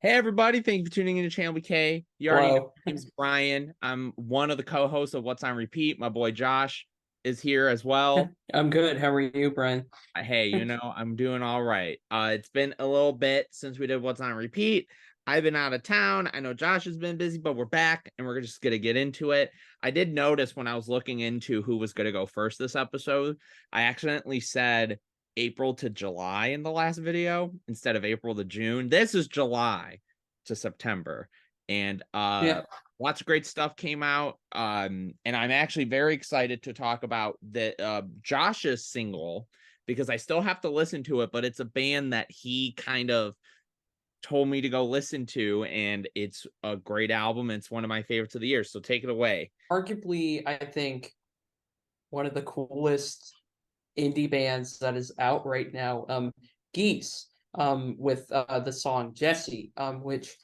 Hey everybody, thank you for tuning into ChannelBK. You already know Hello. my name's Brian. I'm one of the co-hosts of What's on Repeat. My boy Josh is here as well. I'm good. How are you, Brian? Hey, I'm doing all right. It's been a little bit since we did What's on Repeat. I've been out of town. I know Josh has been busy, but we're back and we're just gonna get into it. I did notice when I was looking into who was gonna go first this episode, I accidentally said April to July in the last video instead of April to June. This is July to September. And Yeah. lots of great stuff came out. And I'm actually very excited to talk about the Josh's single because I still have to listen to it, but it's a band that he kind of told me to go listen to, and it's a great album. It's one of my favorites of the year. So take it away. Arguably, I think one of the coolest indie bands that is out right now, Geese, with the song Jesse, which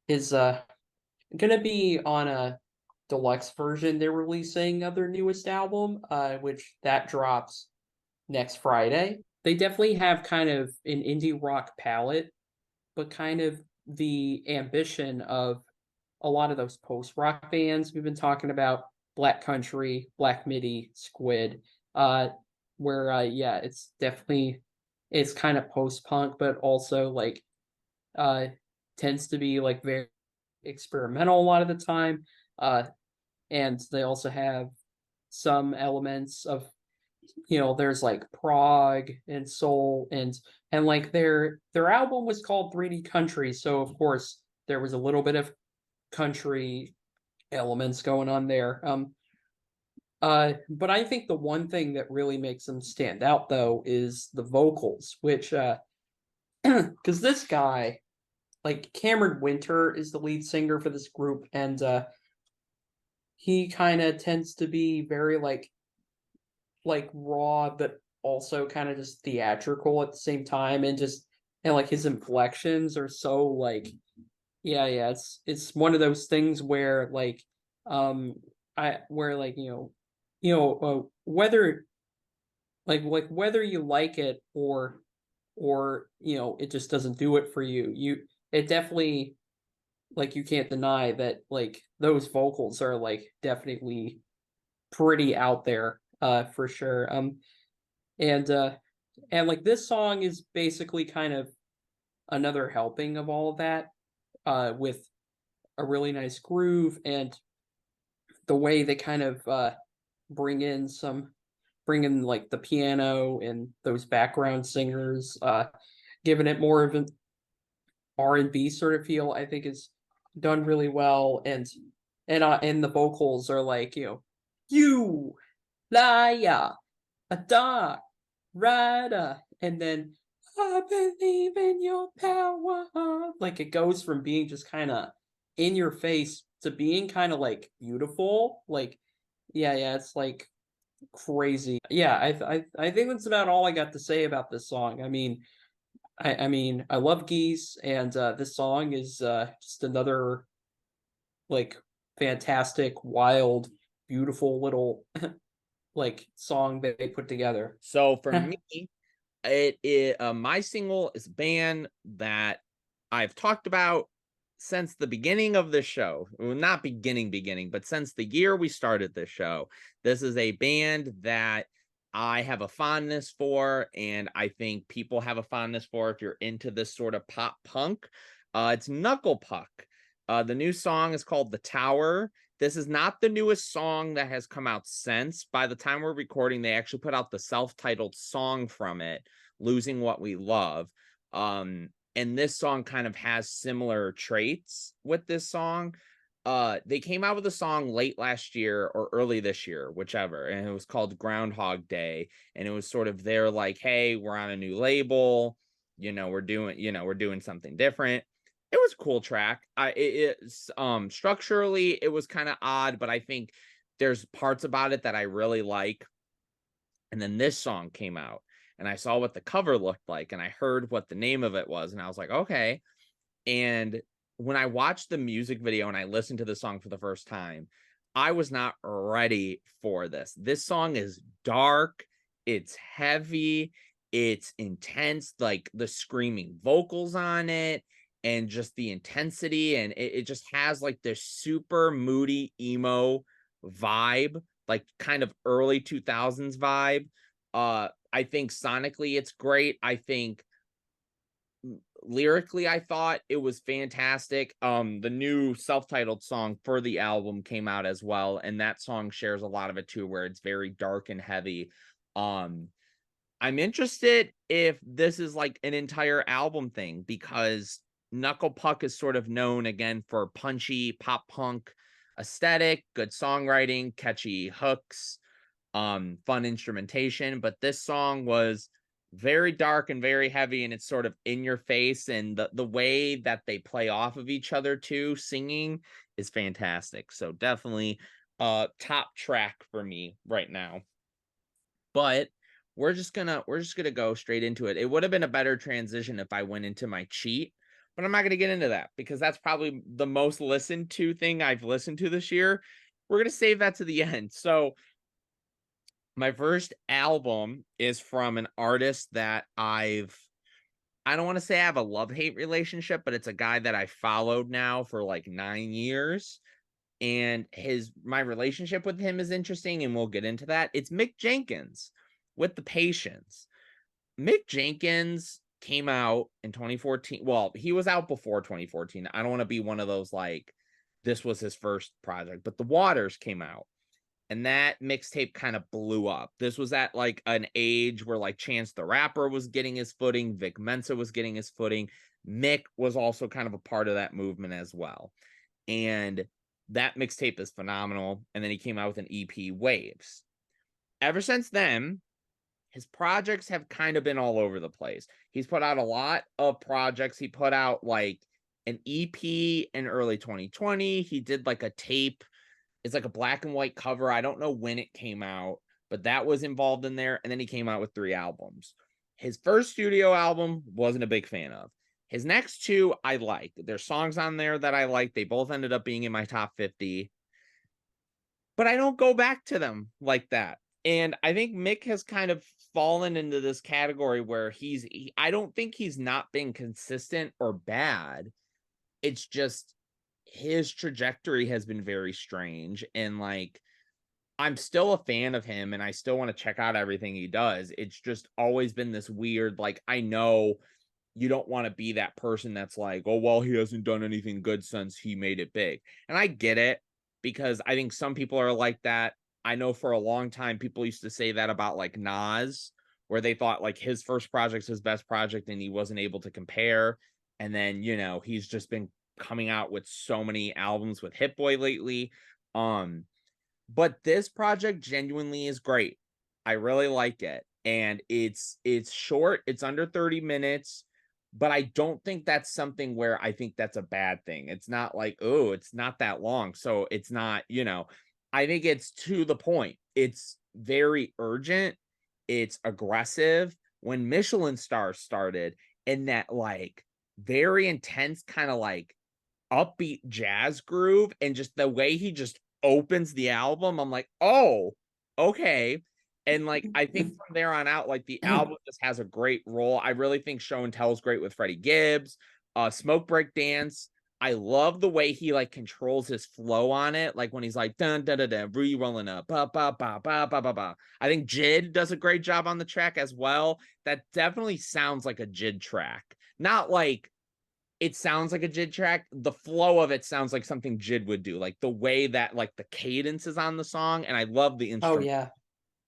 is gonna be on a deluxe version they're releasing of their newest album, which that drops next Friday. They definitely have kind of an indie rock palette, but kind of the ambition of a lot of those post rock bands we've been talking about, Black Country, Black Midi, Squid, uh, where yeah, it's kind of post punk, but also like uh tends to be like very experimental a lot of the time. And they also have some elements of there's like prog and soul and like their album was called 3D Country, so of course there was a little bit of country elements going on there. But I think the one thing that really makes them stand out though is the vocals, which because this guy, like Cameron Winter is the lead singer for this group, and he kind of tends to be very like raw, but also kind of just theatrical at the same time, and like his inflections are so like yeah, it's one of those things where like um I where like whether whether you like it or it just doesn't do it for you, it definitely, like, you can't deny that like those vocals are like definitely pretty out there, for sure. And like this song is basically kind of another helping of all of that, with a really nice groove and the way they kind of bring in some bring in like the piano and those background singers, giving it more of an R&B sort of feel, I think is done really well. And the vocals are like, you liar, a dark rider, and then I believe in your power. Like it goes from being just kind of in your face to being kind of like beautiful. Like, yeah, it's like crazy. Yeah, I think that's about all I got to say about this song. I mean, I love Geese, and this song is just another like fantastic, wild, beautiful little like song that they put together. So for me, my single is a band that I've talked about since the beginning of the show. Well, not beginning, but since the year we started this show. This is a band that I have a fondness for, and I think people have a fondness for if you're into this sort of pop punk. It's Knuckle Puck. The new song is called The Tower. This is not the newest song that has come out since. By the time we're recording, they actually put out the self-titled song from it, Losing What We Love. And this song kind of has similar traits with this song. They came out with a song late last year or early this year, whichever, and it was called Groundhog Day. And it was sort of their like, hey, we're on a new label, we're doing something different. It was a cool track. It's structurally it was kind of odd, but I think there's parts about it that I really like. And then this song came out, and I saw what the cover looked like, and I heard what the name of it was, and I was like, okay. And when I watched the music video and I listened to the song for the first time, I was not ready for this. This song is dark, it's heavy, it's intense, like the screaming vocals on it. and just the intensity, and it just has like this super moody emo vibe, like kind of early 2000s vibe. I think sonically it's great. I think lyrically I thought it was fantastic. The new self-titled song for the album came out as well, and that song shares a lot of it too, where it's very dark and heavy. um I'm interested if this is like an entire album thing, because Knuckle Puck is sort of known again for punchy pop punk aesthetic, good songwriting, catchy hooks, fun instrumentation. But this song was very dark and very heavy, and it's sort of in your face, and the way that they play off of each other too, singing, is fantastic. So definitely top track for me right now. But we're just gonna go straight into it. It would have been a better transition if I went into my cheat, but I'm not gonna get into that because that's probably the most listened to thing I've listened to this year. We're gonna save that to the end. So my first album is from an artist that I don't want to say I have a love-hate relationship, but it's a guy that I followed now for like 9 years. And his my relationship with him is interesting, and we'll get into that. It's Mick Jenkins with The Patience. Mick Jenkins came out in 2014. Well, he was out before 2014. I don't want to be one of those like this was his first project, but The Waters came out, and that mixtape kind of blew up. This was at like an age where like Chance the Rapper was getting his footing, Vic Mensa was getting his footing. Mick was also kind of a part of that movement as well. And that mixtape is phenomenal. And then he came out with an EP, Waves. Ever since then, his projects have kind of been all over the place. He's put out a lot of projects. He put out like an EP in early 2020. He did like a tape. It's like a black and white cover. I don't know when it came out, but that was involved in there. And then he came out with 3 albums. His first studio album wasn't a big fan of. His next two I like. There's songs on there that I like. They both ended up being in my top 50, but I don't go back to them like that. And I think Mick has kind of fallen into this category where I don't think he's not been consistent or bad. It's just his trajectory has been very strange. And like, I'm still a fan of him and I still want to check out everything he does. It's just always been this weird, like, I know you don't want to be that person that's like, oh, well, he hasn't done anything good since he made it big. And I get it, because I think some people are like that. I know for a long time, people used to say that about like Nas, where they thought like his first project's his best project and he wasn't able to compare. And then, he's just been coming out with so many albums with Hit Boy lately. Um, but this project genuinely is great. I really like it. And it's short, it's under 30 minutes, but I don't think that's something where I think that's a bad thing. It's not like, oh, it's not that long. So it's not, I think it's to the point. It's very urgent. It's aggressive. When Michelin Stars started in that like very intense kind of like upbeat jazz groove, and just the way he just opens the album, I'm like, oh, okay. And like, I think from there on out, like the album just has a great role. I really think Show and Tell is great with Freddie Gibbs. Smoke Break Dance, I love the way he like controls his flow on it. Like when he's like dun dun dun dun, re-rolling up, ba ba ba ba ba ba ba. I think Jid does a great job on the track as well. That definitely sounds like a Jid track. Not like it sounds like a Jid track. The flow of it sounds like something Jid would do, like the way that like the cadence is on the song. And I love the Oh instrument yeah.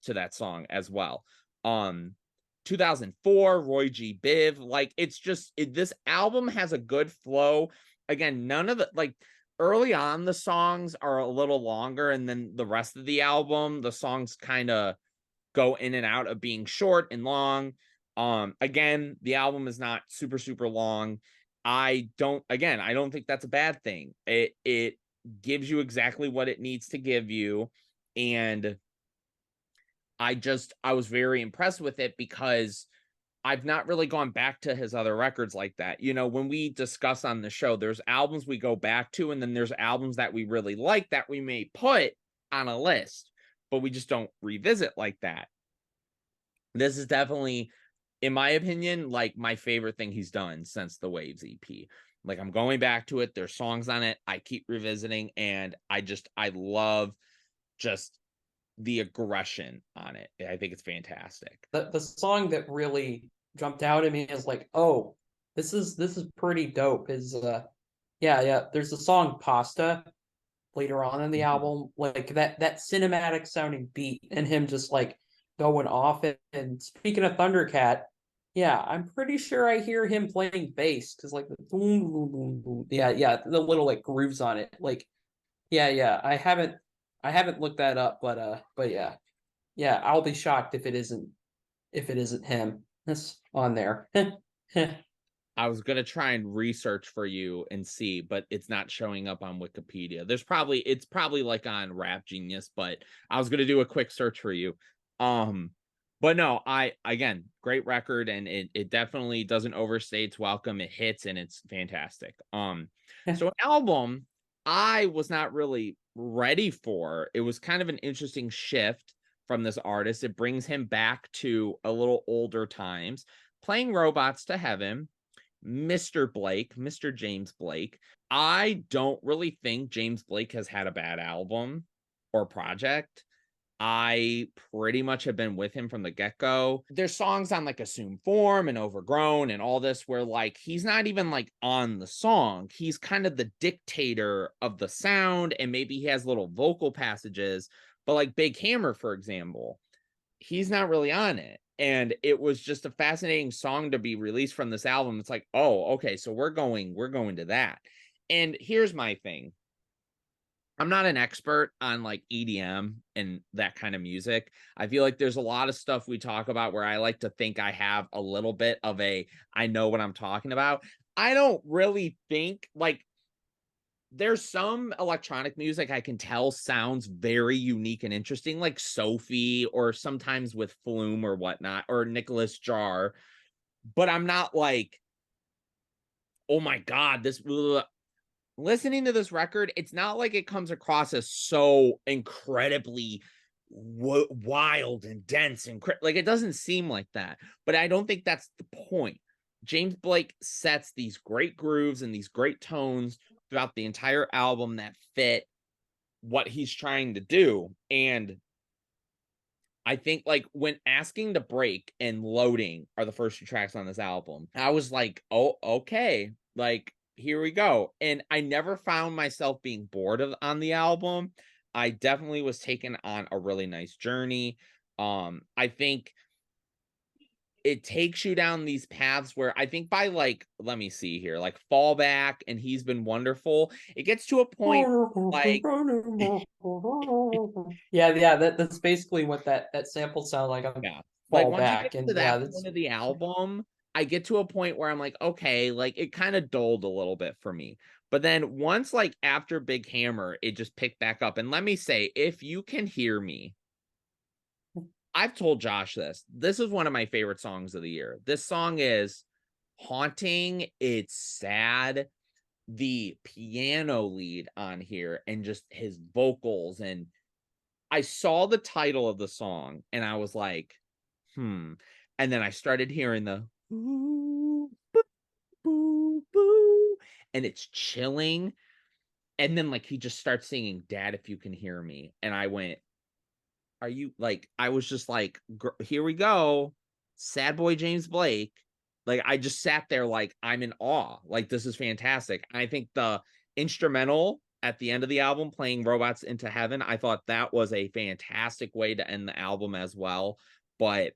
to that song as well. Um 2004, Roy G. Biv, like it's just this album has a good flow. Again, none of the like early on the songs are a little longer, and then the rest of the album, the songs kind of go in and out of being short and long. Again, the album is not super super long. I don't think that's a bad thing. It gives you exactly what it needs to give you. And I was very impressed with it, because I've not really gone back to his other records like that. When we discuss on the show, there's albums we go back to, and then there's albums that we really like that we may put on a list, but we just don't revisit like that. This is definitely, in my opinion, like my favorite thing he's done since the Waves EP. Like, I'm going back to it. There's songs on it I keep revisiting, and I love just the aggression on it. I think it's fantastic. The song that really jumped out at me is like, oh, this is pretty dope. Is yeah, there's the song Pasta later on in the Mhm. album, like that cinematic sounding beat and him just like going off it. And speaking of Thundercat, yeah, I'm pretty sure I hear him playing bass because like the boom, boom, boom, boom. Yeah, the little like grooves on it. Like, yeah. I haven't looked that up, but yeah, I'll be shocked if it isn't him. That's on there. I was gonna try and research for you and see, but it's not showing up on Wikipedia. It's probably like on Rap Genius, but I was gonna do a quick search for you. Um, but no, I again, great record, and it definitely doesn't overstay its welcome. It hits and it's fantastic. So an album I was not really ready for. It was kind of an interesting shift from this artist. It brings him back to a little older times, playing Robots to Heaven. Mr. Blake, Mr. James Blake. I don't really think James Blake has had a bad album or project. I pretty much have been with him from the get-go. There's songs on like Assume Form and Overgrown and all this where like he's not even like on the song. He's kind of the dictator of the sound, and maybe he has little vocal passages, but like Big Hammer, for example, he's not really on it. And it was just a fascinating song to be released from this album. It's like, oh, okay, so we're going to that. And here's my thing. I'm not an expert on like EDM and that kind of music. I feel like there's a lot of stuff we talk about where I like to think I have a little bit of I know what I'm talking about. I don't really think like there's some electronic music I can tell sounds very unique and interesting, like Sophie, or sometimes with Flume or whatnot, or Nicholas Jar. But I'm not like, oh my God, this listening to this record, it's not like it comes across as so incredibly wild and dense and like it doesn't seem like that. But I don't think that's the point. James Blake sets these great grooves and these great tones throughout the entire album that fit what he's trying to do. And I think like when Asking to Break and Loading are the first two tracks on this album, I was like, oh, okay, like here we go. And I never found myself being bored on the album. I definitely was taken on a really nice journey. I think it takes you down these paths where I think by like, let me see here, like Fallback and He's Been Wonderful, it gets to a point like Yeah, that's basically what that sample sound like on yeah. Like, Fall once you get Back. And to yeah, that that's point of the album, I get to a point where I'm like, "Okay," like, it kinda dulled a little bit for me. But then once, like, after Big Hammer, it just picked back up, and let me say, if you can hear me, I've told Josh this. This is one of my favorite songs of the year. This song is haunting, it's sad. The piano lead on here and just his vocals, and I saw the title of the song, and I was like, "Hmm," and then I started hearing the "Ooh, boo, boo, boo," and it's chilling, and then, like, he just starts singing, "Dad, if you can hear me," and I went, "Are you" like, I was just like, "Here we go, sad boy James Blake." Like, I just sat there like, I'm in awe, like, this is fantastic. I think the instrumental at the end of the album playing Robots into Heaven, I thought that was a fantastic way to end the album as well. But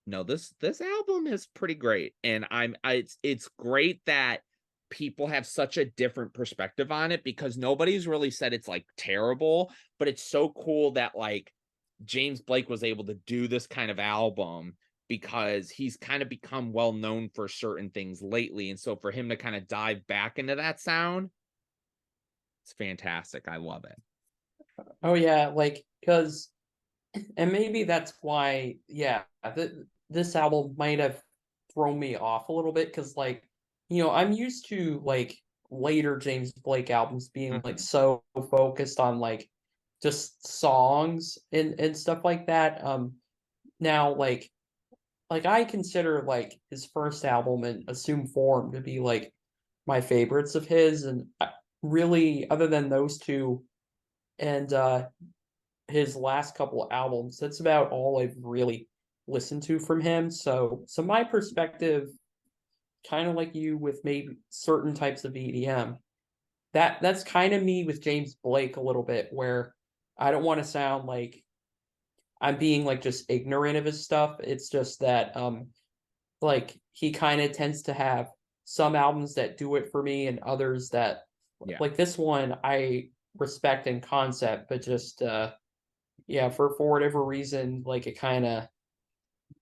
no, this album is pretty great, and it's great that people have such a different perspective on it because nobody's really said it's like terrible, but it's so cool that like James Blake was able to do this kind of album because he's kind of become well known for certain things lately, and so for him to kind of dive back into that sound, it's fantastic. I love it. oh yeah, like because and maybe that's why yeah, this album might have thrown me off a little bit because like I'm used to like later James Blake albums being like Mhm. so focused on like just songs and stuff like that. Now like I consider like his first album and Assume Form to be like my favorites of his, and really, other than those two and his last couple albums, that's about all I've really listened to from him. So my perspective, kind of like you with maybe certain types of EDM, that's kind of me with James Blake a little bit, where I don't want to sound like I'm being like just ignorant of his stuff. It's just that like he kind of tends to have some albums that do it for me and others that, Yeah. like this one, I respect in concept, but just yeah, for whatever reason, like it kind of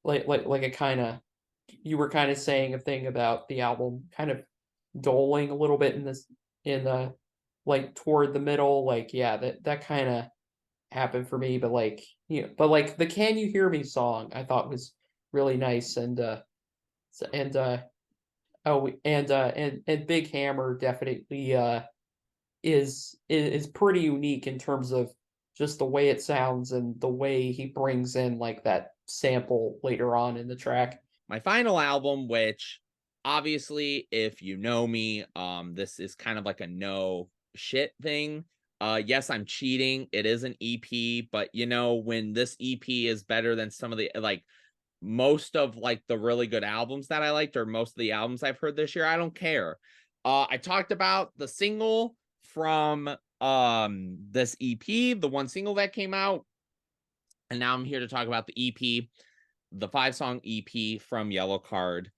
like it kind of, you were kind of saying a thing about the album kind of doling a little bit in this, in the, like toward the middle, like yeah, that kind of happened for me. But like, but like the Can You Hear Me song I thought was really nice. And and oh, and Big Hammer definitely is pretty unique in terms of just the way it sounds and the way he brings in like that sample later on in the track. My final album, which obviously, if you know me, this is kind of like a no shit thing. Yes, I'm cheating. It is an EP, but you know, when this EP is better than some of the like most of like the really good albums that I liked, or most of the albums I've heard this year, I don't care. I talked about the single from this EP, the one single that came out, and now I'm here to talk about the EP, the 5-song EP from Yellow Card,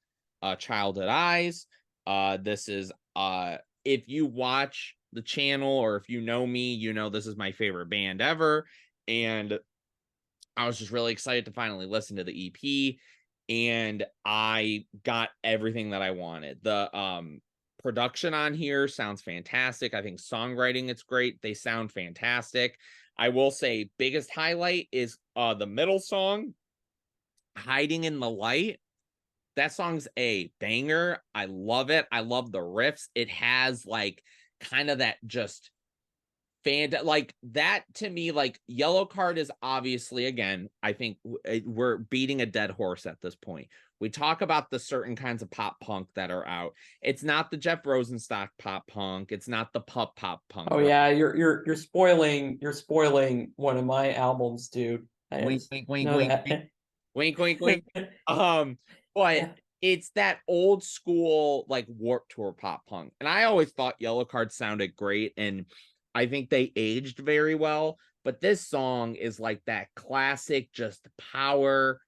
Childhood Eyes. This is if you watch the channel or if you know me, you know this is my favorite band ever. And I was just really excited to finally listen to the EP, and I got everything that I wanted. The production on here sounds fantastic. I think songwriting, it's great. They sound fantastic. I will say biggest highlight is the middle song, Hiding in the Light. That song's a banger. I love it. I love the riffs. It has like kind of that just like that to me. Like Yellow Card is obviously, again, I think we're beating a dead horse at this point. We talk about the certain kinds of pop punk that are out. It's not the Jeff Rosenstock pop punk. It's not the pop punk, Oh right? yeah, you're spoiling one of my albums, dude. I Wink, just wink, wink, know wink, wink, that. wink, wink, wink. But it's that old school like Warped Tour pop punk, and I always thought Yellow Card sounded great, and I think they aged very well. But this song is like that classic, just power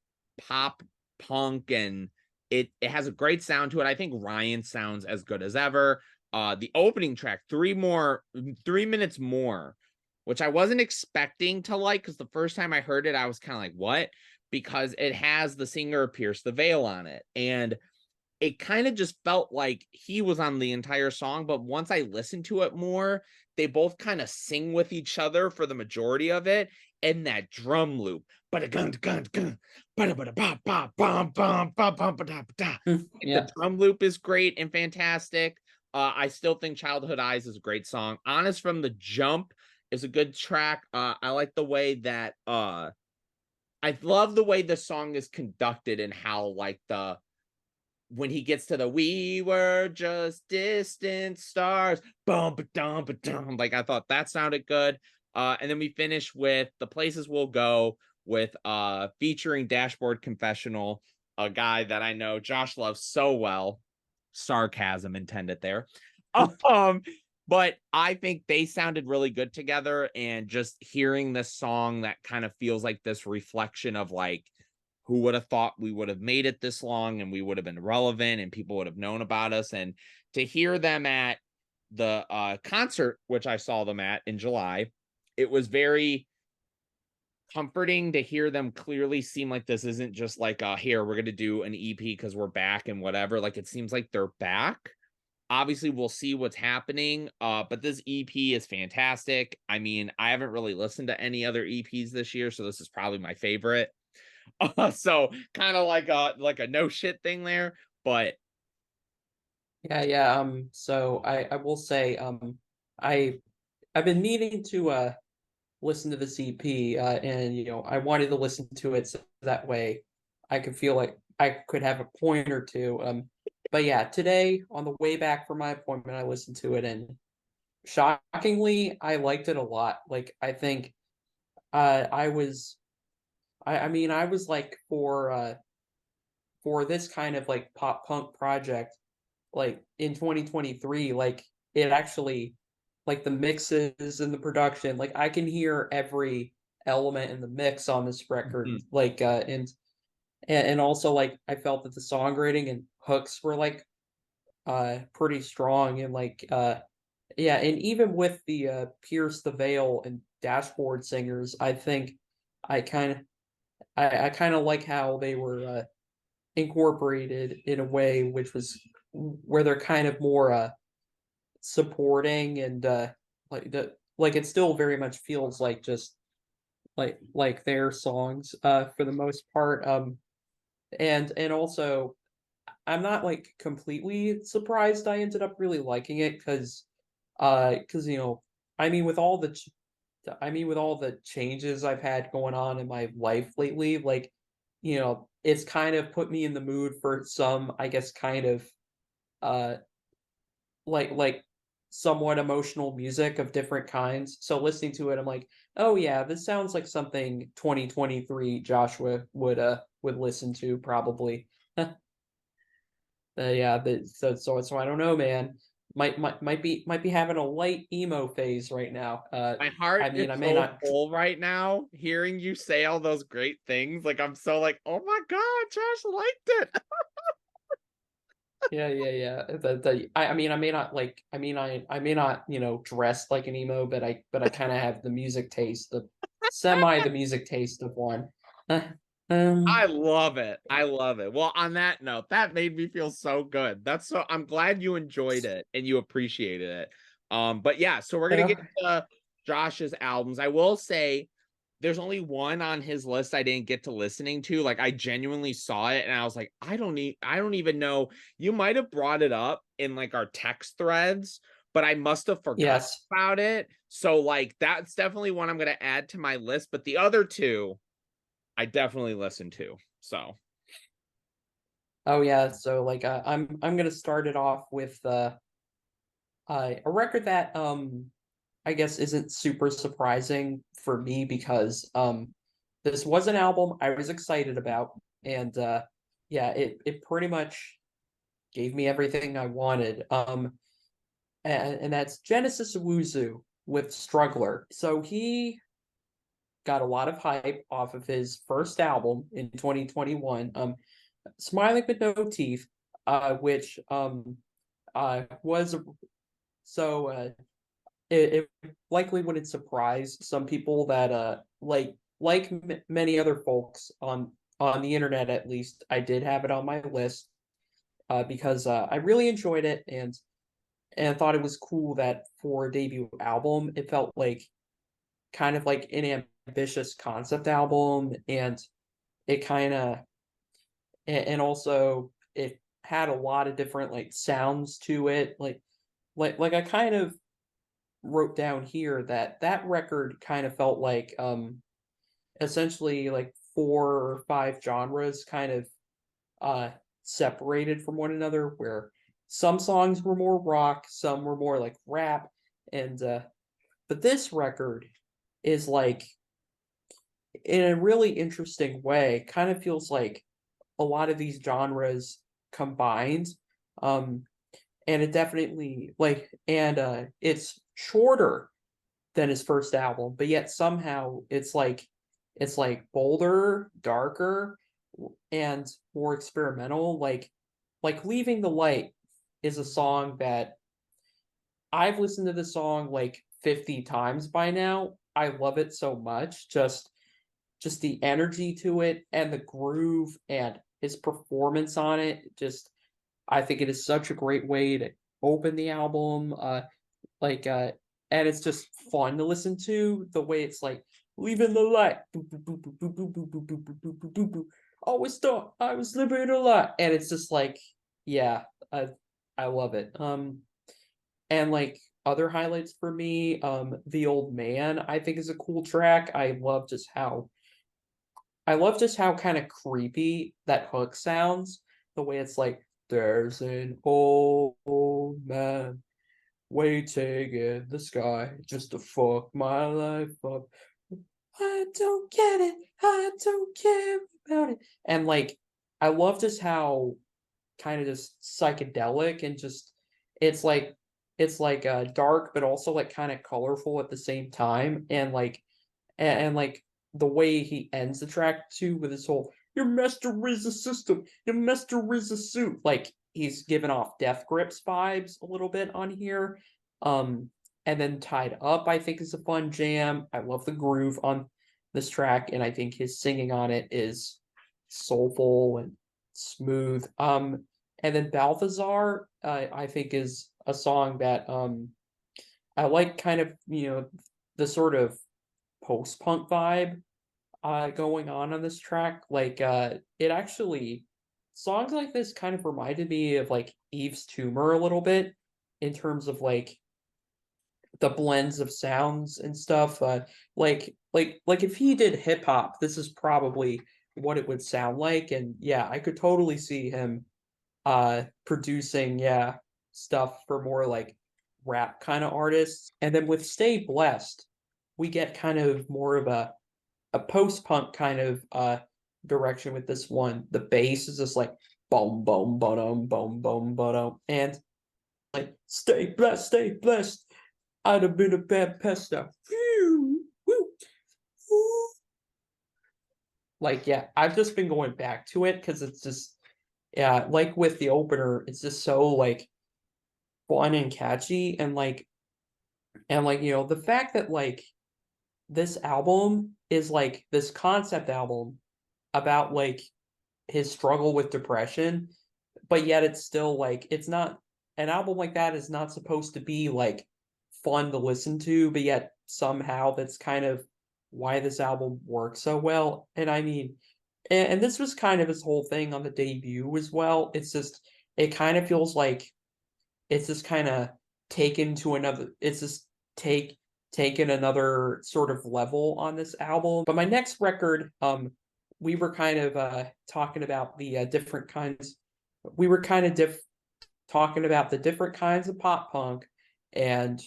pop punk, and it has a great sound to it. I think Ryan sounds as good as ever. The opening track, 3 minutes more, which I wasn't expecting to like, because the first time I heard it, I was kind of like, what? Because it has the singer Pierce the Veil on it. And it kind of just felt like he was on the entire song. But once I listened to it more, they both kind of sing with each other for the majority of it. And that drum loop, the Yeah. drum loop is great and fantastic. I still think Childhood Eyes is a great song. Honest from the Jump is a good track. I like the way that I love the way the song is conducted, and how like the when he gets to the "we were just distant stars," bum ba dum, like I thought that sounded good. And then we finish with "The Places We'll Go" with featuring Dashboard Confessional, a guy that I know Josh loves so well. Sarcasm intended there. Um, but I think they sounded really good together, and just hearing this song that kind of feels like this reflection of like, who would have thought we would have made it this long and we would have been relevant and people would have known about us. And to hear them at the concert, which I saw them at in July, it was very comforting to hear them clearly seem like this isn't just like, here, we're going to do an EP because we're back and whatever. Like, it seems like they're back. Obviously, we'll see what's happening, but this EP is fantastic. I mean, I haven't really listened to any other EPs this year, so this is probably my favorite. So kind of like a no shit thing there, but Yeah. So I will say, I I've been needing to listen to this EP, and I wanted to listen to it so that way I could feel like I could have a point or two. But yeah, today on the way back from my appointment, I listened to it, and shockingly, I liked it a lot. Like, I think I was I mean, I was like for this kind of like pop punk project, like in 2023, like it actually, like the mixes and the production, like I can hear every element in the mix on this record, Mhm. like and also like I felt that the songwriting and hooks were like pretty strong, and like yeah, and even with the Pierce the Veil and Dashboard singers, I think I kind of I kind of like how they were incorporated in a way which was where they're kind of more supporting, and like it still very much feels like just like their songs for the most part, and also I'm not like completely surprised I ended up really liking it, because you know, I mean with all the I mean with all the changes I've had going on in my life lately, like, you know, it's kind of put me in the mood for some, I guess, kind of uh like somewhat emotional music of different kinds. So listening to it, I'm like, oh yeah, this sounds like something 2023 Joshua would listen to probably. Yeah, so I don't know, man. Might be having a light emo phase right now. My heart I is mean, I may so not. full right now hearing you say all those great things. Like I'm so like, oh my God, Josh liked it. Yeah, yeah, yeah. I mean, I may not like. I may not, you know, dress like an emo, but I kind of have the music taste, the music taste of one. Uh, I um. love it. I love it. Well, on that note, that made me feel so good. That's so I'm glad you enjoyed it and you appreciated it. But yeah, so we're gonna get Yeah. into Josh's albums. I will say there's only one on his list I didn't get to listening to. Like I genuinely saw it and I was like, I don't even know. You might have brought it up in like our text threads, but I must have forgotten Yes. about it. So like that's definitely one I'm gonna add to my list. But the other two I definitely listened to. So Oh yeah. So like, I'm gonna start it off with a record that I guess isn't super surprising for me, because this was an album I was excited about, and yeah, it pretty much gave me everything I wanted. And that's Genesis Owuzu with Struggler. So he got a lot of hype off of his first album in 2021, Smiling with No Teeth, which was so it likely wouldn't surprise some people that many other folks on the internet, at least I did have it on my list, because I really enjoyed it, and thought it was cool that for a debut album it felt like kind of like an ambitious concept album, and it kind of and also it had a lot of different like sounds to it, like I kind of wrote down here that that record kind of felt like essentially like four or five genres kind of uh separated from one another, where some songs were more rock, some were more like rap, and but this record is like, in a really interesting way, kind of feels like a lot of these genres combined. um and it definitely like, and it's shorter than his first album, but yet somehow it's like bolder, darker, and more experimental. Like Leaving the Light is a song that I've listened to the song like 50 times by now. I love it so much. Just the energy to it and the groove and his performance on it. Just, I think it is such a great way to open the album. Like and it's just fun to listen to, the way it's like leaving the light, always thought I was living a lot, and it's just like, yeah, I love it. And like other highlights for me, The Old Man I think is a cool track. I love just how kind of creepy that hook sounds, the way it's like There's an old man waiting in the sky just to fuck my life up. I don't get it. I don't care about it. And like, I love just how kind of just psychedelic and just it's like dark but also like kind of colorful at the same time. And like and like the way he ends the track too with his whole "your master is a system, your master is a suit." Like he's giving off Death Grips vibes a little bit on here. Um, and then Tied Up, I think, is a fun jam. I love the groove on this track, and I think his singing on it is soulful and smooth. And then Balthazar, I think, is a song that I like, kind of, the sort of post punk vibe going on this track. Like it actually songs like this kind of reminded me of like Eve's Tumor a little bit in terms of like the blends of sounds and stuff. Like if he did hip hop, this is probably what it would sound like. And yeah, I could totally see him producing, yeah, stuff for more like rap kind of artists. And then with Stay Blessed, we get kind of more of a post-punk kind of direction with this one. The bass is just like boom boom boom boom boom boom, and like stay blessed. I'd have been a bad pester. Like yeah, I've just been going back to it because it's just, yeah, like with the opener, it's just so like fun and catchy. And the fact that like this album is like this concept album about like his struggle with depression, but yet it's still like it's not an album like that is not supposed to be like fun to listen to, but yet somehow that's kind of why this album works so well. And I mean, and this was kind of his whole thing on the debut as well. It's just it kind of feels like it's just kind of taken to another it's just taken another sort of level on this album. But my next record, we were kind of talking about the different kinds we were kind of talking about the different kinds of pop punk, and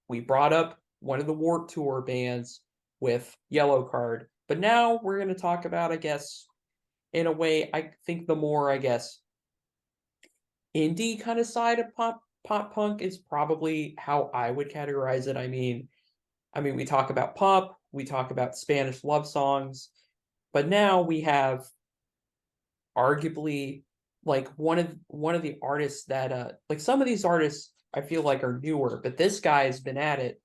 we brought up one of the Warped Tour bands with Yellow Card. But now we're going to talk about, I guess, in a way, I think the more, I guess, indie kind of side of pop punk is probably how I would categorize it. I mean, we talk about pop, we talk about Spanish love songs, but now we have arguably like one of the artists that like some of these artists I feel like are newer, but this guy has been at it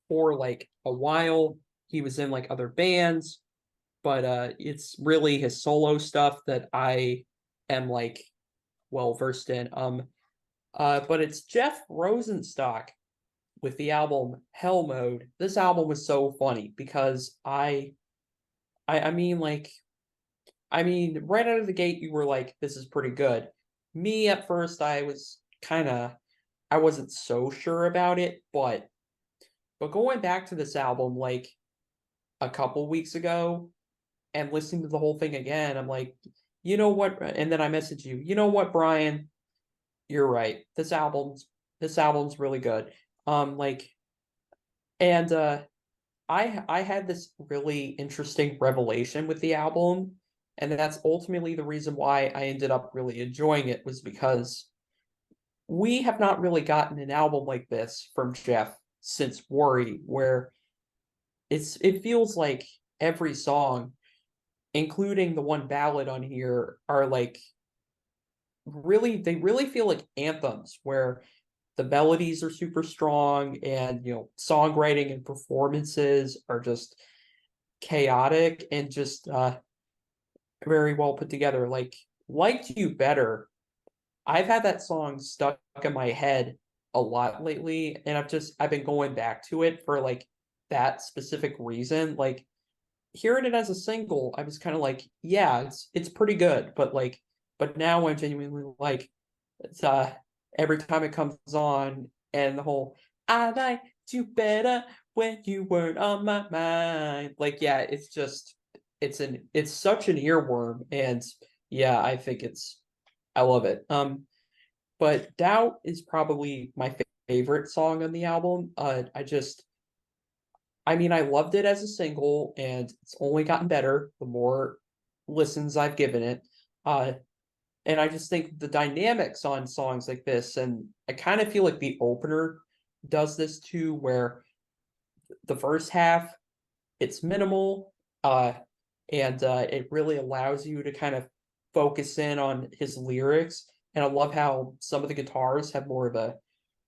for like a while. He was in like other bands, but it's really his solo stuff that I am like well versed in. But it's Jeff Rosenstock with the album Hell Mode. This album was so funny because I mean like right out of the gate you were like, this is pretty good. Me at first I wasn't so sure about it, but going back to this album like a couple weeks ago and listening to the whole thing again, I'm like, you know what? And then I message you, you know what, Brian? You're right. This album's really good. Like, and I had this really interesting revelation with the album, and that's ultimately the reason why I ended up really enjoying it, was because we have not really gotten an album like this from Jeff since Worry, where it feels like every song, including the one ballad on here, are like they really feel like anthems where the melodies are super strong, and songwriting and performances are just chaotic and just very well put together. Like Liked You Better, I've had that song stuck in my head a lot lately, and I've been going back to it for like that specific reason. Like hearing it as a single, I was kind of like, yeah, it's pretty good, but now I'm genuinely like, it's every time it comes on, and the whole "I liked you better when you weren't on my mind." Like, yeah, it's just it's such an earworm, and yeah, I love it. But Doubt is probably my favorite song on the album. I mean, I loved it as a single, and it's only gotten better the more listens I've given it. Uh, and I just think the dynamics on songs like this, and I kind of feel like the opener does this too, where the first half it's minimal, uh, and it really allows you to kind of focus in on his lyrics. And I love how some of the guitars have more of a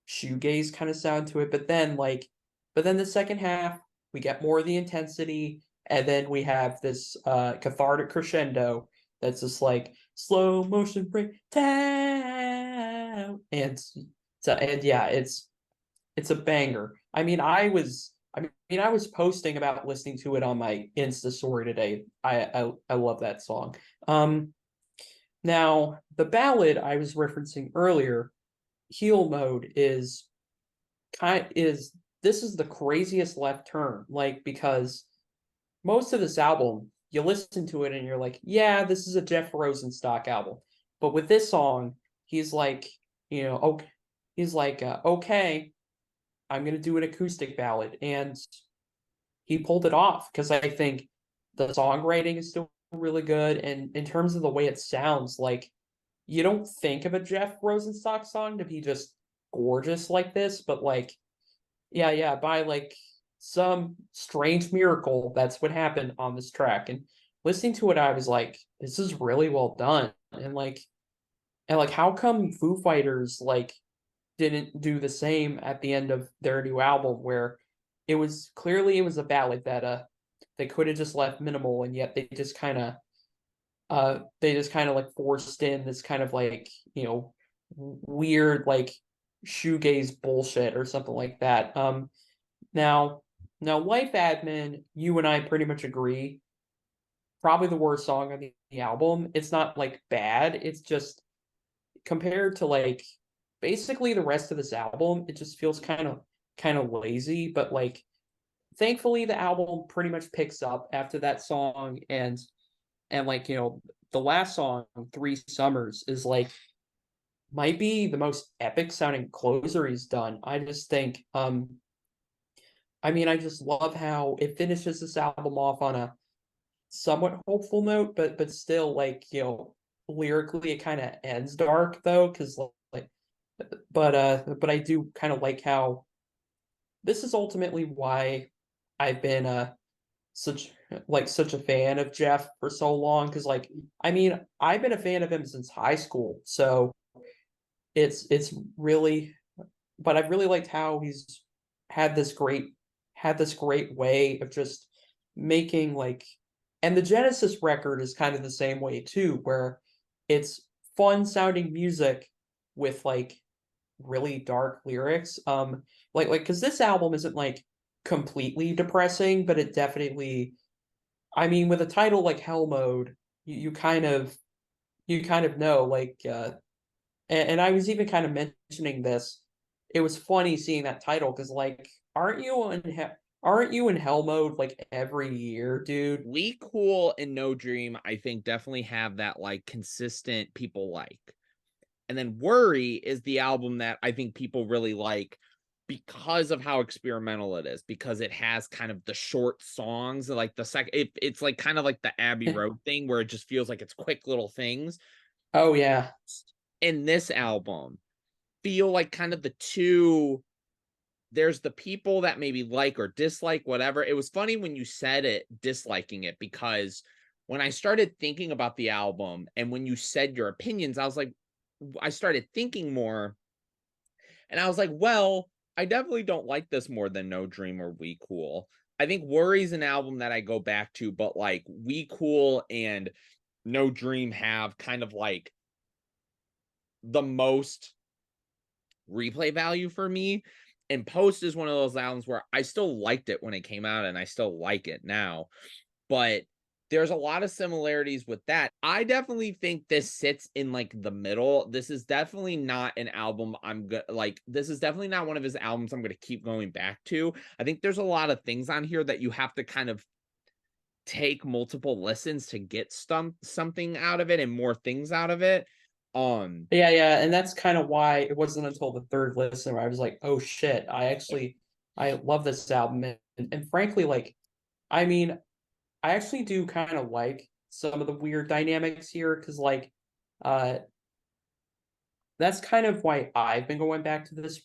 shoegaze kind of sound to it. But then the second half, we get more of the intensity, and then we have this cathartic crescendo that's just like slow motion breakdown, and yeah, it's a banger. I was posting about listening to it on my Insta story today. I love that song. Now the ballad I was referencing earlier, Heal Mode, is this is the craziest left turn, like, because most of this album you listen to it and you're like, yeah, this is a Jeff Rosenstock album. But with this song, he's like, okay, okay, I'm gonna do an acoustic ballad, and he pulled it off because I think the songwriting is still really good, and in terms of the way it sounds, like, you don't think of a Jeff Rosenstock song to be just gorgeous like this, but like, yeah, by like some strange miracle, that's what happened on this track. And listening to it, I was like, this is really well done. And like how come Foo Fighters like didn't do the same at the end of their new album, where it was a ballad that they could have just left minimal, and yet they just kind of like forced in this kind of like, weird like shoegaze bullshit or something like that. Now now Life Admin, you and I pretty much agree, probably the worst song on the album. It's not like bad, it's just compared to like basically the rest of this album, it just feels kind of lazy. But like, thankfully the album pretty much picks up after that song, and like, the last song, Three Summers, is like might be the most epic sounding closer he's done. I just think I mean, I just love how it finishes this album off on a somewhat hopeful note, but still, like, lyrically it kind of ends dark though, because like, but I do kind of like how this is ultimately why I've been such a fan of Jeff for so long, because like, I mean, I've been a fan of him since high school, so it's really, but I've really liked how he's had this great had this great way of just making like, and the Genesis record is kind of the same way too, where it's fun sounding music with like really dark lyrics. Like because this album isn't like completely depressing, but it definitely, I mean, with a title like Hell Mode, you kind of know, like, and I was even kind of mentioning this. It was funny seeing that title because, like, aren't you in hell mode like every year, dude? We Cool and No Dream, I think, definitely have that like consistent people like. And then Worry is the album that I think people really like because of how experimental it is, because it has kind of the short songs, like it's like kind of like the Abbey Road thing where it just feels like it's quick little things. Oh yeah, In this album, feel like kind of the two, there's the people that maybe like or dislike whatever. It was funny when you said it, disliking it, because when I started thinking about the album and when you said your opinions, I was like, I started thinking more, and I was like, well, I definitely don't like this more than No Dream or We Cool. I think Worry's an album that I go back to, but like We Cool and No Dream have kind of like the most replay value for me. And Post is one of those albums where I still liked it when it came out and I still like it now. But there's a lot of similarities with that. I definitely think this sits in like the middle. This is definitely not an album this is definitely not one of his albums I'm going to keep going back to. I think there's a lot of things on here that you have to kind of take multiple listens to get something out of it and more things out of it. Yeah, and that's kind of why it wasn't until the third listen where I was like, oh shit, I love this album. And frankly, like, I mean, I actually do kind of like some of the weird dynamics here because uh that's kind of why I've been going back to this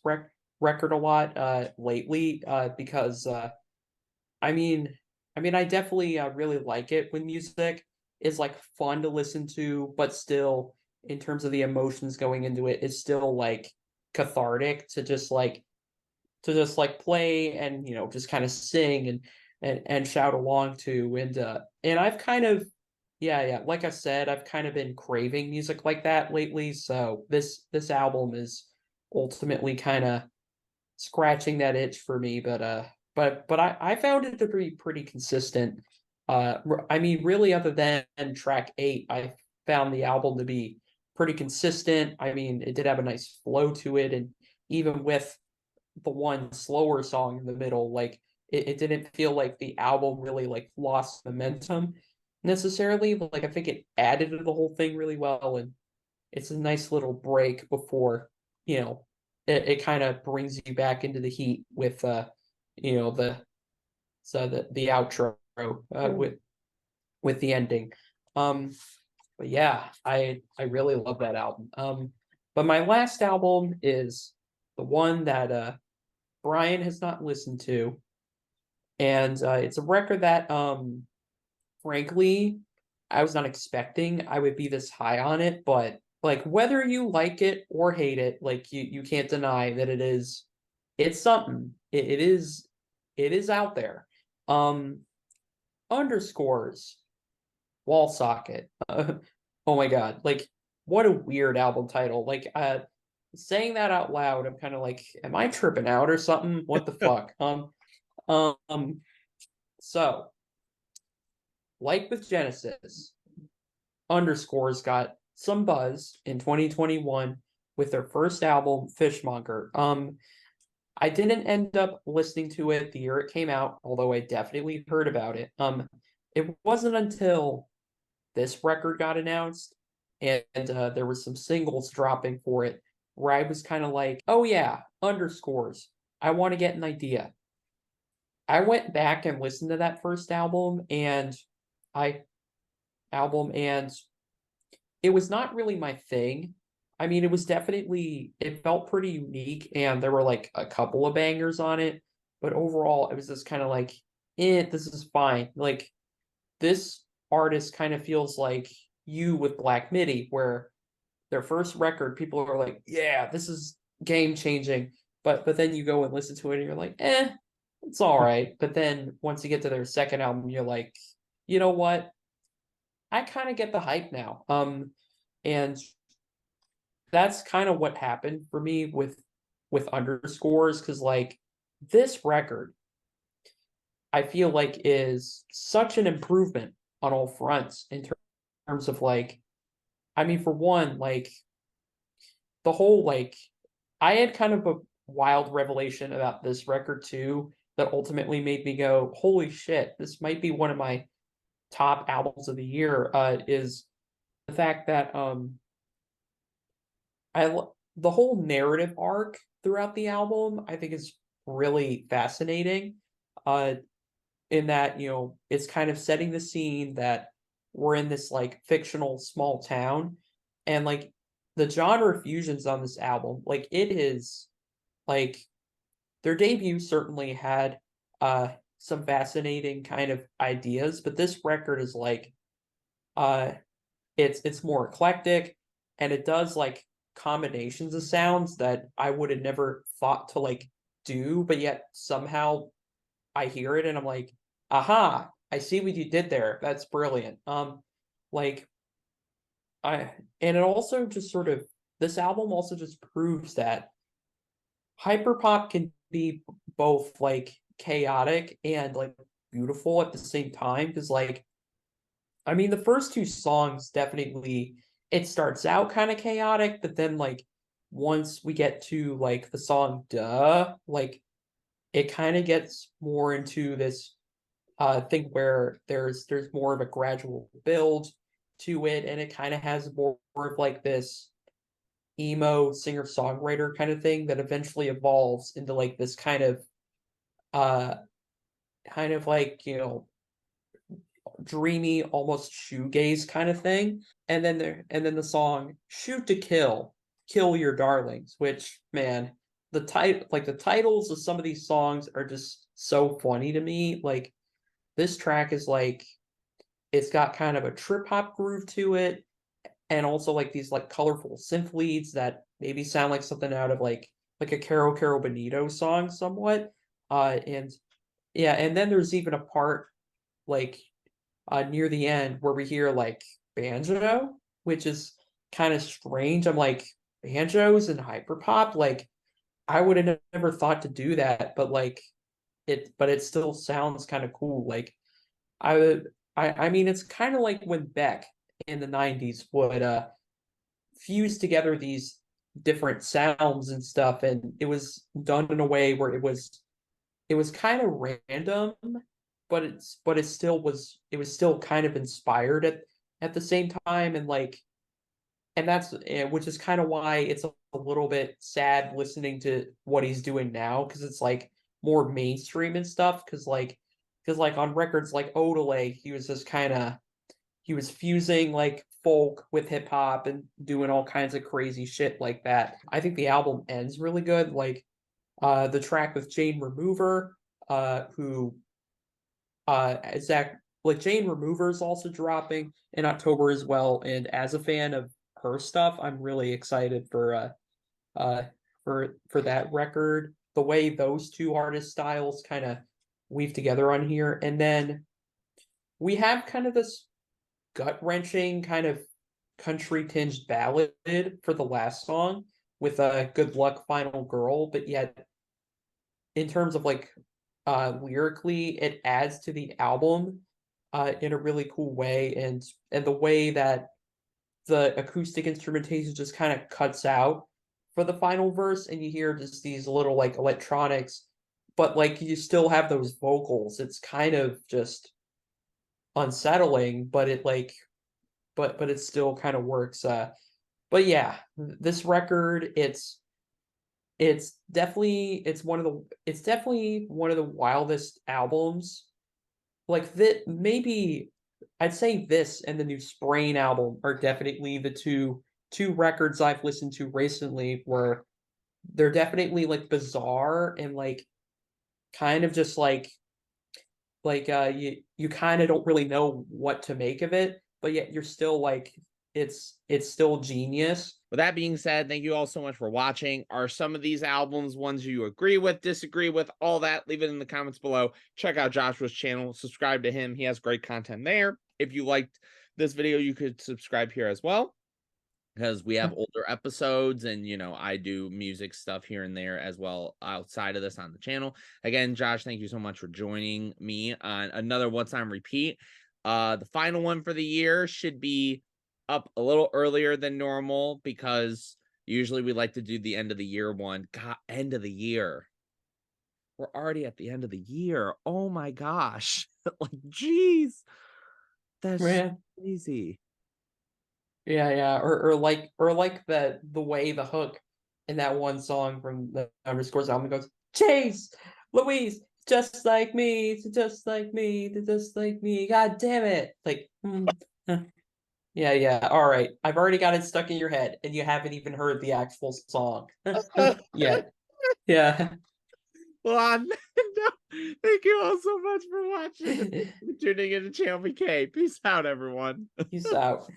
record a lot lately because I mean, I definitely really like it when music is like fun to listen to, but still, in terms of the emotions going into it, it's still like cathartic to just like play and just kind of sing and shout along to and I've kind of yeah, like I said, I've kind of been craving music like that lately, so this album is ultimately kind of scratching that itch for me, but I found it to be pretty consistent. I mean, really, other than track 8, I found the album to be pretty consistent. I mean, it did have a nice flow to it, and even with the one slower song in the middle, like it didn't feel like the album really like lost momentum necessarily. Like I think it added to the whole thing really well, and it's a nice little break before you know it kind of brings you back into the heat with the the outro with the ending. um but yeah, I really love that album. But my last album is the one that Brian has not listened to, and it's a record that frankly, I was not expecting I would be this high on it, but like whether you like it or hate it, like you can't deny that it's something. It is out there. Um Underscores Wall Socket. Oh my god, like what a weird album title. Like saying that out loud, I'm kind of like, am I tripping out or something? What the fuck? Um so like with Genesis, Underscores got some buzz in 2021 with their first album, Fishmonger. I didn't end up listening to it the year it came out, although I definitely heard about it. It wasn't until this record got announced and there was some singles dropping for it where I was kind of like, oh yeah, Underscores. I want to get an idea. I went back and listened to that first I album and it was not really my thing. I mean, it felt pretty unique and there were like a couple of bangers on it, but overall it was just kind of like, this is fine. Like this artist kind of feels like you with Black Midi, where their first record, people are like, yeah, this is game changing. But then you go and listen to it and you're like, it's all right. But then once you get to their second album, you're like, you know what? I kind of get the hype now. And that's kind of what happened for me with Underscores, because like this record I feel like is such an improvement on all fronts in terms of like, I mean, for one, like the whole like I had kind of a wild revelation about this record too that ultimately made me go, holy shit, this might be one of my top albums of the year. Is the fact that the whole narrative arc throughout the album I think is really fascinating. Uh, in that it's kind of setting the scene that we're in this like fictional small town, and like the genre fusions on this album, like it is like their debut certainly had some fascinating kind of ideas, but this record is like uh it's more eclectic, and it does like combinations of sounds that I would have never thought to like do, but yet somehow I hear it and I'm like, aha, I see what you did there. That's brilliant. Like I and it also just sort of this album also just proves that hyperpop can be both like chaotic and like beautiful at the same time. Because like I mean, the first two songs definitely it starts out kind of chaotic, but then like once we get to like the song "Duh," like it kind of gets more into this thing where there's more of a gradual build to it, and it kind of has more of like this. emo singer-songwriter kind of thing that eventually evolves into like this uh kind of like, dreamy, almost shoegaze kind of thing. And then the song "Shoot to Kill," "Kill Your Darlings," which, man, the titles of some of these songs are just so funny to me. Like, this track is like, it's got kind of a trip hop groove to it, and also like these like colorful synth leads that maybe sound like something out of like a Caro Bonito song somewhat. And yeah, and then there's even a part like near the end where we hear like banjo, which is kind of strange. I'm like, banjos and hyperpop, like I would have never thought to do that, but like but it still sounds kind of cool. Like I would, I mean, it's kind of like when Beck in the '90s would fuse together these different sounds and stuff, and it was done in a way where it was kind of random, but it was still kind of inspired at the same time, and like, and that's which is kind of why it's a little bit sad listening to what he's doing now, because it's like more mainstream and stuff, because like on records like Odelay, he was just kind of, he was fusing like folk with hip hop and doing all kinds of crazy shit like that. I think the album ends really good. Like the track with Jane Remover, who Zach, like Jane Remover is also dropping in October as well. And as a fan of her stuff, I'm really excited uh for that record. The way those two artist styles kind of weave together on here, and then we have kind of this gut wrenching kind of country tinged ballad for the last song with a "Good Luck Final Girl," but yet in terms of like lyrically, it adds to the album in a really cool way, and the way that the acoustic instrumentation just kind of cuts out for the final verse, and you hear just these little like electronics, but like you still have those vocals. It's kind of just unsettling, but it like but it still kind of works. But yeah, this record, it's definitely one of the wildest albums. Like that, maybe I'd say this and the new Sprain album are definitely the two records I've listened to recently where they're definitely like bizarre and like kind of just you kind of don't really know what to make of it, but yet you're still like, it's still genius. With that being said, thank you all so much for watching. Are some of these albums ones you agree with, disagree with, all that? Leave it in the comments below. Check out Joshua's channel. Subscribe to him. He has great content there. If you liked this video, you could subscribe here as well, because we have older episodes and, I do music stuff here and there as well outside of this on the channel. Again, Josh, thank you so much for joining me on another One Time Repeat. The final one for the year should be up a little earlier than normal because usually we like to do the end of the year one. God, end of the year. We're already at the end of the year. Oh my gosh. Like, geez. That's Yeah, crazy. yeah. Or like the way the hook in that one song from the Underscores album goes, Chase, Louise, just like me, just like me, just like me. God damn it! Like, yeah. All right, I've already got it stuck in your head, and you haven't even heard the actual song yet. Yeah. Well, on that note, thank you all so much for watching and tuning in to ChannelBK. Peace out, everyone. Peace out.